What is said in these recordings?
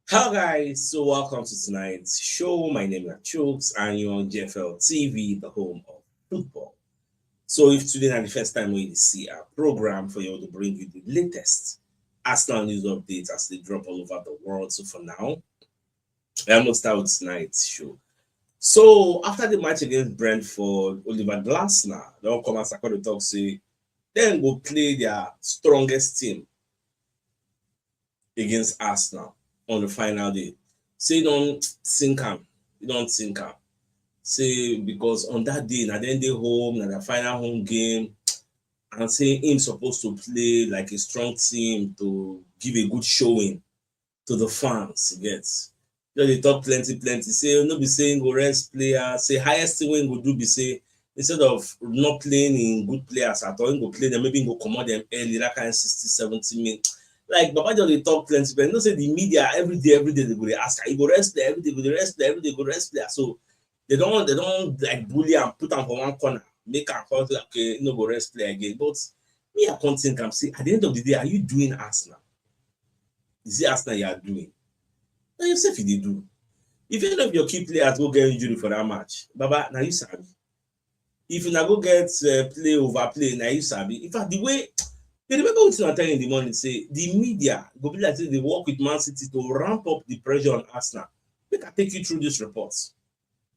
Hello guys, so welcome to tonight's show. My name is CHUKS and you're on JFL TV, the home of football. So if today is the first time we see our program for you to bring you the latest Arsenal news updates as they drop all over the world. So for now, I'm going to start with tonight's show. So after the match against Brentford, Oliver Glasner, don't come and the talk say, then go play their strongest team against Arsenal on the final day. Say don't sink am, you don't sink am. Say because on that day, na then they home, na the final home game, and say him supposed to play like a strong team to give a good showing to the fans. You get. Just they talk plenty. Say no be saying go rest player. Say highest thing we go do be say instead of not playing in good players at all, go play them, maybe go command them early, that kind of 60, 70 minutes. Like Baba just dey talk plenty, but you know say the media every day they go dey ask, you go rest player every day, go dey rest player every day, go rest player. So they don't like bully and put am for one corner, make am come say okay, no go rest player again. But me I come think am say at the end of the day, are you doing Arsenal? Is it Arsenal you are doing? Na yourself you dey do. If any of your key players go get injury for that match, Baba, na you sabi. If una go get play overplay, na you sabi. In fact, the way you remember wetin I tell you in the morning say the media go be like say they work with Man City to ramp up the pressure on Arsenal. Make I take you through these reports.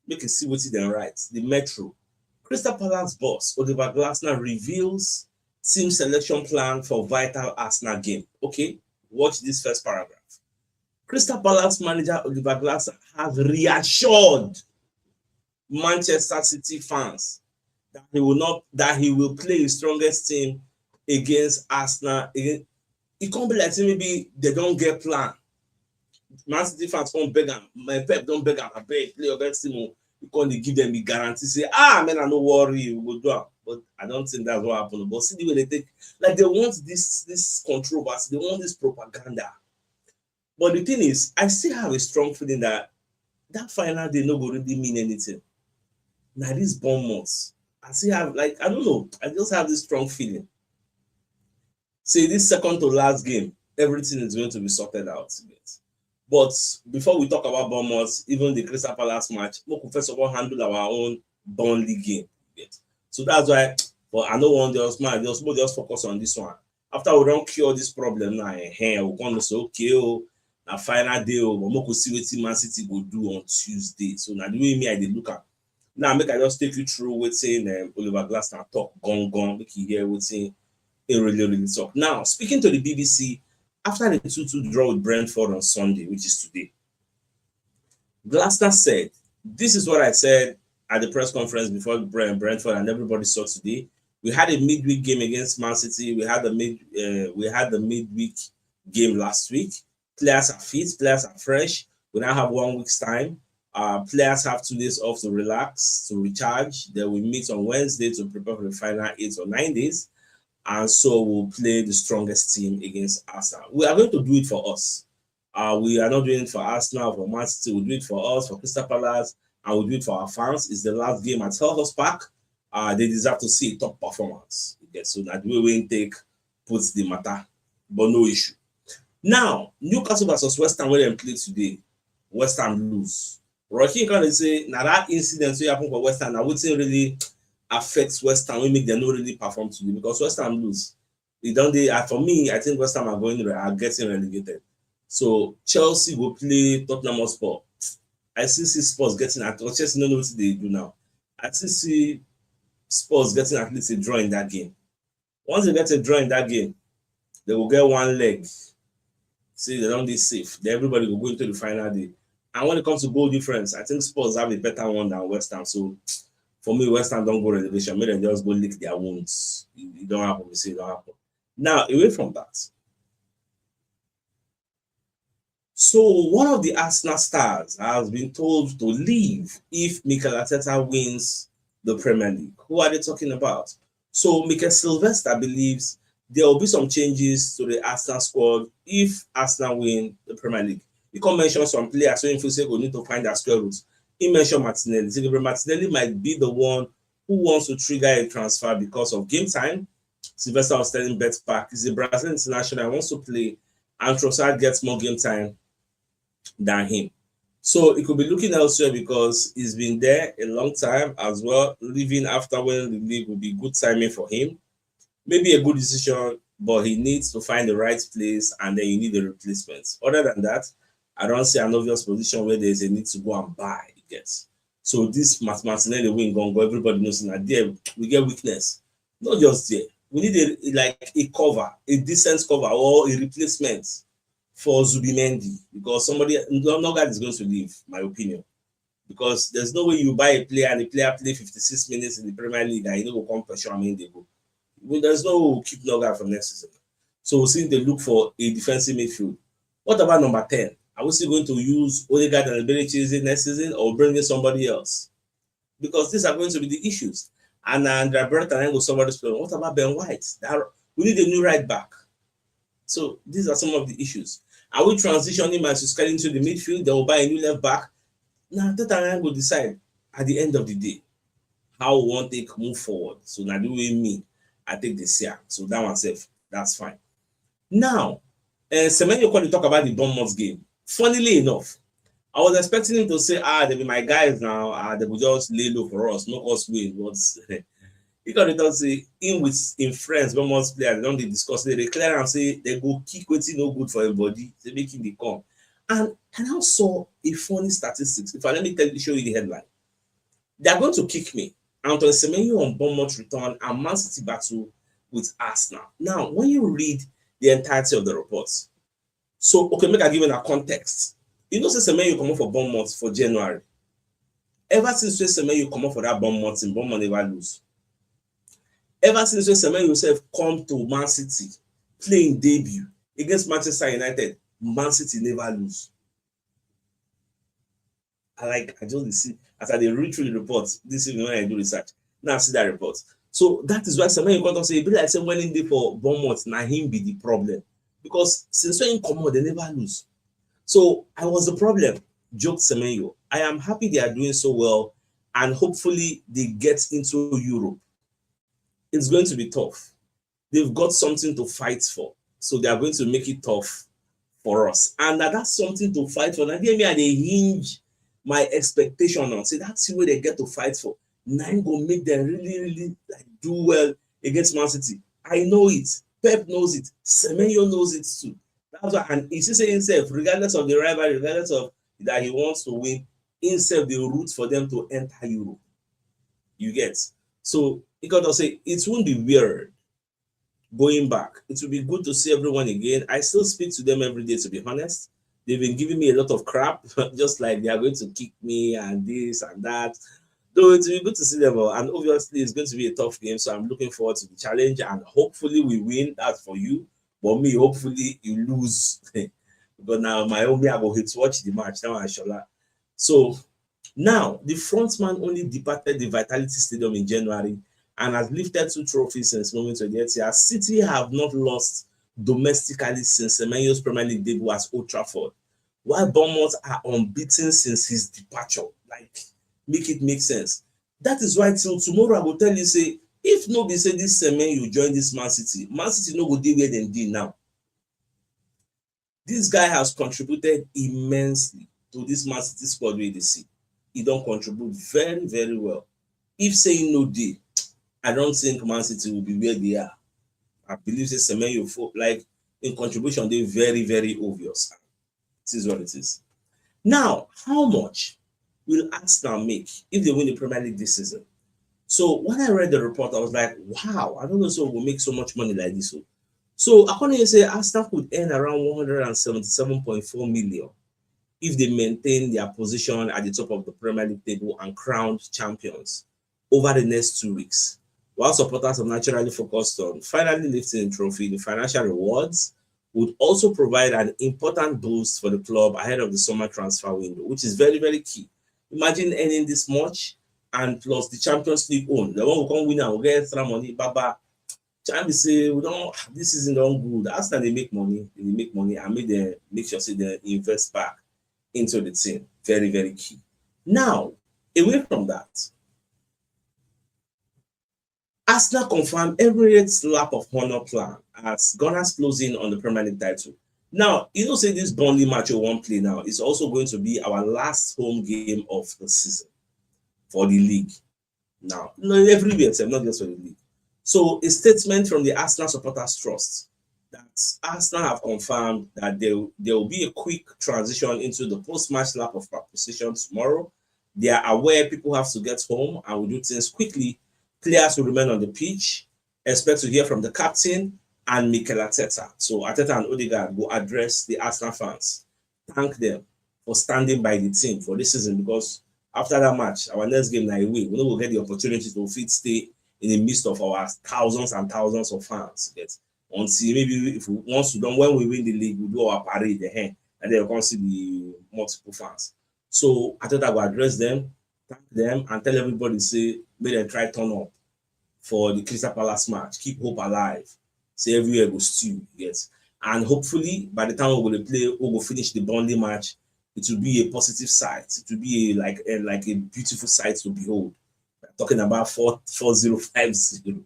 Make you see wetin dem write. The Metro. Crystal Palace boss Oliver Glasner reveals team selection plan for vital Arsenal game. Okay, watch this first paragraph. Crystal Palace manager Oliver Glasner has reassured Manchester City fans that he will play his strongest team against Arsenal. It can't be like say maybe they don't get plan. Man City fans come beg am, my Pep don't beg am, abeg play against him. You can't give them the guarantee say, man, I no worry, we will do it. But I don't think that's what happened. But see the way they take, like they want this controversy, they want this propaganda. But the thing is, I still have a strong feeling that final day no go really mean anything. Now this Bournemouth, I still have like I don't know, I just have this strong feeling. Say this second to last game, everything is going to be sorted out. But before we talk about Bournemouth, even the Crystal Palace match, we could first of all handle our own Burnley game. So that's why, but I don't want just focus on this one. After we don't cure this problem now, we're going to say, okay, na final day, but we could see what Man City go do on Tuesday. So now the way me I dey look at. Now make I just take you through what saying Oliver Glasner talk gone, make you hear what saying really talk. Now, speaking to the BBC, after the 2-2 draw with Brentford on Sunday, which is today, Glasner said, this is what I said at the press conference before Brentford and everybody saw today. We had a midweek game against Man City. We had the midweek game last week. Players are fit, players are fresh. We now have 1 week's time. Players have 2 days off to relax, to recharge. Then we meet on Wednesday to prepare for the final 8 or 9 days. And so we'll play the strongest team against Arsenal. We are going to do it for us. We are not doing it for Arsenal, for Man City. We'll do it for us, for Crystal Palace, and we'll do it for our fans. It's the last game at Selhurst Park. They deserve to see a top performance. Okay, so that the way we take puts the matter, but no issue. Now, Newcastle versus West Ham, where they played today, West Ham lose. Rocky can say, now that incident so happened for West Ham, I wouldn't really affects West Ham, we make them not really perform today because West Ham lose. For me, I think West Ham are getting relegated. So Chelsea will play Tottenham Hotspur. I still see Spurs getting at Chelsea don't know what they do now. I still see Spurs getting at least a draw in that game. Once they get a draw in that game, they will get one leg. See, they don't be safe. Then everybody will go into the final day. And when it comes to goal difference, I think Spurs have a better one than West Ham. So for me, West Ham don't go relegation. Maybe they just go lick their wounds. It don't happen. We say it don't happen. Now, away from that. So one of the Arsenal stars has been told to leave if Mikel Arteta wins the Premier League. Who are they talking about? So Mikel Sylvester believes there will be some changes to the Arsenal squad if Arsenal win the Premier League. You can mention some players, so if you say we need to find their square roots. He mentioned Martinelli. So Martinelli might be the one who wants to trigger a transfer because of game time. Sylvester was telling Bet Park, he's a Brazilian international, wants to play, and Trossard gets more game time. than him. So he could be looking elsewhere because he's been there a long time as well. Leaving after winning the league would be good timing for him. Maybe a good decision, but he needs to find the right place and then you need a replacement. Other than that, I don't see an obvious position where there's a need to go and buy it gets. So this Martinelli win gone go, everybody knows that there we get weakness. Not just there. We need a cover, a decent cover or a replacement for Zubimendi because somebody no guy is going to leave, my opinion. Because there's no way you buy a player and the player play 56 minutes in the Premier League and you know will come pressure him they go. Well, there's no keep Noga from next season. So we'll see if they look for a defensive midfield. What about number 10? Are we still going to use Odegaard and Ebere next season or bring in somebody else? Because these are going to be the issues. And Andrea Berta and go somebody's playing. What about Ben White? We need a new right back. So these are some of the issues. Are we transitioning Manchester into the midfield? They will buy a new left back. Now, Tottenham will decide at the end of the day how we want to move forward. So now the way me, I take this year. So that one safe. That's fine. Now, Semenyo called to talk about the Bournemouth game. Funnily enough, I was expecting him to say, they'll be my guys now. They will just lay low for us, knock us win. But he got to say, in friends, Bournemouth players, they don't discuss, they declare and say they go kick waiting no good for everybody. They make him come. And I now saw a funny statistics. Let me show you the headline. They are going to kick me. Antoine Semenyo on Bournemouth return and Man City battle with Arsenal. Now, when you read the entirety of the reports, so okay, make I give you a context. You know, say Semenyo come up for Bournemouth for January. Ever since Semenyo come up for that Bournemouth team, Bournemouth never lose. Ever since Semenyo himself come to Man City, playing debut against Manchester United, Man City never lose. I just see as I read through the reports this evening when I do research. Now I see that report. So that is why Semenyo got to say, be like say when in day for Bournemouth, now him be the problem. Because since when come out, they never lose. So I was the problem, joked Semenyo. I am happy they are doing so well and hopefully they get into Europe. It's going to be tough. They've got something to fight for. So they are going to make it tough for us. And that's something to fight for. Now, they hinge my expectation on. Say that's the way they get to fight for. Nine go make them really, really do well against Man City. I know it. Pep knows it. Semenyo knows it too. That's why, and he's saying himself, regardless of the rivalry, regardless of that he wants to win, himself the route for them to enter Europe. You get. So he got to say it won't be weird going back. It will be good to see everyone again. I still speak to them every day, to be honest. They've been giving me a lot of crap, just like they are going to kick me and this and that. Though it will be good to see them all. And obviously, it's going to be a tough game. So I'm looking forward to the challenge. And hopefully, we win. That's for you. But me, hopefully, you lose. But now, my own me, I will hit to watch the match. Now, I shall. So now, the frontman only departed the Vitality Stadium in January and has lifted 2 trophies since moving to the Etihad. City have not lost domestically since Semenyo's Premier League debut at Old Trafford, while Bournemouth are unbeaten since his departure. Make it make sense. That is why till tomorrow I will tell you, say, if nobody say this Semenyo join this Man City no go dey where dem dey now. This guy has contributed immensely to this Man City squad wey dey see. He don contribute very, very well. If saying no dey, I don't think Man City will be where they are. I believe say Semenyo in contribution dey very, very obvious. It is what it is. Now, how much will Arsenal make if they win the Premier League this season? So when I read the report, I was like, wow, I don't know so we'll make so much money like this. So according to say, Arsenal could earn around 177.4 million if they maintain their position at the top of the Premier League table and crowned champions over the next 2 weeks. While supporters have naturally focused on finally lifting the trophy, the financial rewards would also provide an important boost for the club ahead of the summer transfer window, which is very, very key. Imagine earning this much and plus the Champions League own. The one who come win and will get extra money. Baba, Champions say this isn't done good. After they make money, and make sure say they invest back into the team. Very, very key. Now, away from that, Arsenal confirmed Emirates lap of honor plan as Gunners closing on the Premier League title. Now, you know, say this Burnley match we won't play now is also going to be our last home game of the season for the league. Now, no, everywhere except not just for the league. So, a statement from the Arsenal Supporters Trust that Arsenal have confirmed that there will be a quick transition into the post-match lap of position tomorrow. They are aware people have to get home and will do things quickly. Players will remain on the pitch. Expect to hear from the captain and Mikel Arteta. So Arteta and Odegaard will address the Arsenal fans, thank them for standing by the team for this season, because after that match, our next game na away. We no go get the opportunity to fit stay in the midst of our thousands and thousands of fans. Get until maybe if we once we done when we win the league, we do our parade and then we come see the multiple fans. So Arteta will address them, thank them, and tell everybody say make them try turn up for the Crystal Palace match. Keep hope alive. Say everywhere go stew, yes. And hopefully by the time we go play, we go finish the Burnley match, it will be a positive sight. It will be like a beautiful sight to behold. We're talking about 4050.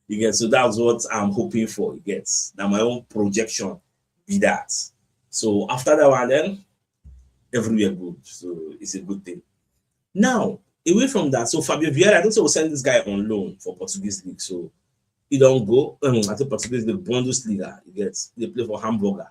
You get, so that's what I'm hoping for. You get, now my own projection be that. So after that one, then everywhere good. So it's a good thing. Now, away from that, so Fabio Vieira, I don't say we'll send this guy on loan for Portuguese league. So he don't go. I think Portuguese league, Bundesliga. He gets, they play for Hamburger.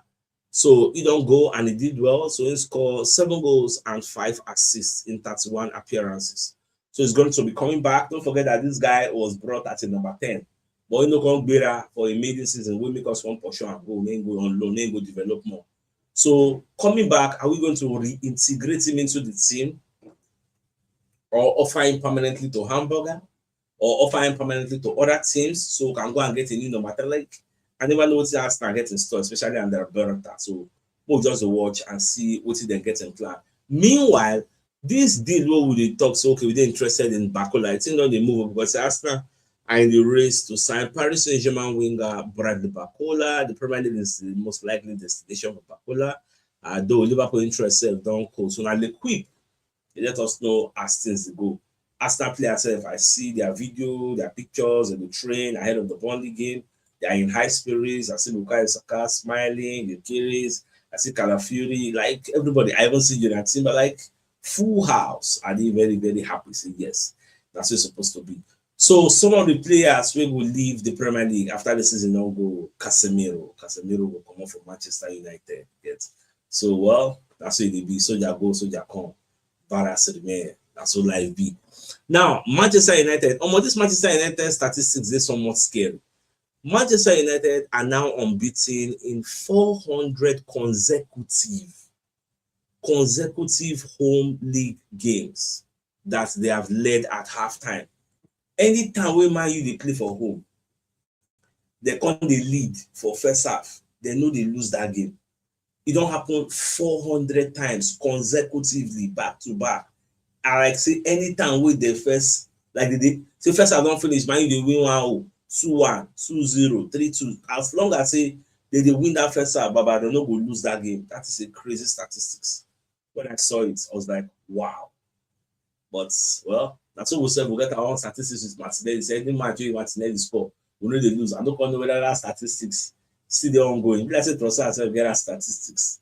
So he don't go and he did well. So he scored 7 goals and 5 assists in 31 appearances. So he's going to be coming back. Don't forget that this guy was brought at a number 10. But you know, come better for a maiden season, we make us one portion and go, then go on loan, then go develop more. So coming back, are we going to reintegrate him into the team, or offer him permanently to Hamburger, or offer him permanently to other teams so we can go and get a new number 10? Like, I never know what Arsenal get in store, especially under Beretta. So we'll just watch and see what they get in plan. Meanwhile, this deal where we talk, so okay, we're interested in Bakola. It's not the move because Arsenal are in the race to sign Paris Saint-Germain winger Bradley Bakola. The Premier League is the most likely destination for Bakola. Though Liverpool interest don't call. So now they quick, they let us know as things go. Arsenal players, if I see their video, their pictures in the train ahead of the Burnley game, they are in high spirits. I see Bukayo Saka smiling, the Kiris, I see Calafiori, like everybody. I haven't seen Jonathan, but like full house. Are they very, very happy? Say yes, that's what it's supposed to be. So some of the players will leave the Premier League after the season. Now go Casemiro. Casemiro will come up from Manchester United. Yes. So well, that's what they be. Soldier go, soldier come. Barras remain. That's what life be. Now Manchester United. This Manchester United statistics is somewhat scary. Manchester United are now unbeaten in 400 consecutive home league games that they have led at halftime. Anytime wey Man U dey play for home, they come dey lead for first half, they know they lose that game. It don't happen 400 times consecutively back to back. I like say anytime wey they first, like they say first half don finish, Man U dey win 1-0, 2-1, 2-0, 3-2. As long as say they win that first half, baba, they no go lose that game. That is a crazy statistics. When I saw it, I was like, wow. But well, that's what we said. We'll get our own statistics with Martinelli. Say any match where Martinelli score, we know they lose. I don't know whether that statistics still the ongoing. Maybe I said trust ourselves get our statistics.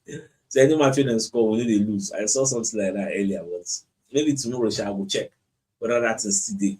So any match where they score, we know they lose. I saw something like that earlier, but maybe tomorrow I will check whether that is still there.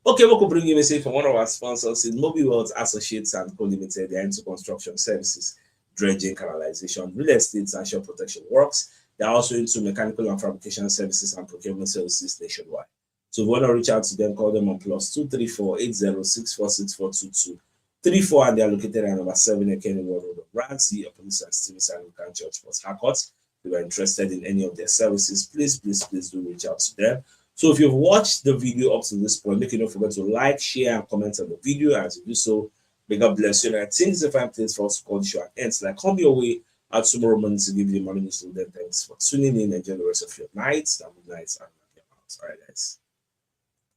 Okay, we could bring you a message from one of our sponsors in Mobile World Associates and Co Limited. They are into construction services, dredging, canalization, real estate, and shore protection works. They are also into mechanical and fabrication services and procurement services nationwide. So if you want to reach out to them, call them on +234 80646422 34, and they are located at number 7 Kenny Road of Ramsey, Police and Stevenson Lucan Church for Harcourt. If you are interested in any of their services, please do reach out to them. So if you've watched the video up to this point, make sure you don't forget to like, share, and comment on the video. As you do so, may God bless you. And I think it's a fine place for us to call the show at ends. Like, come your way at tomorrow morning to give you the morning news. Then thanks for tuning in. Enjoy the rest of your night. Have a good night and happy out. All right, guys.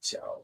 Ciao.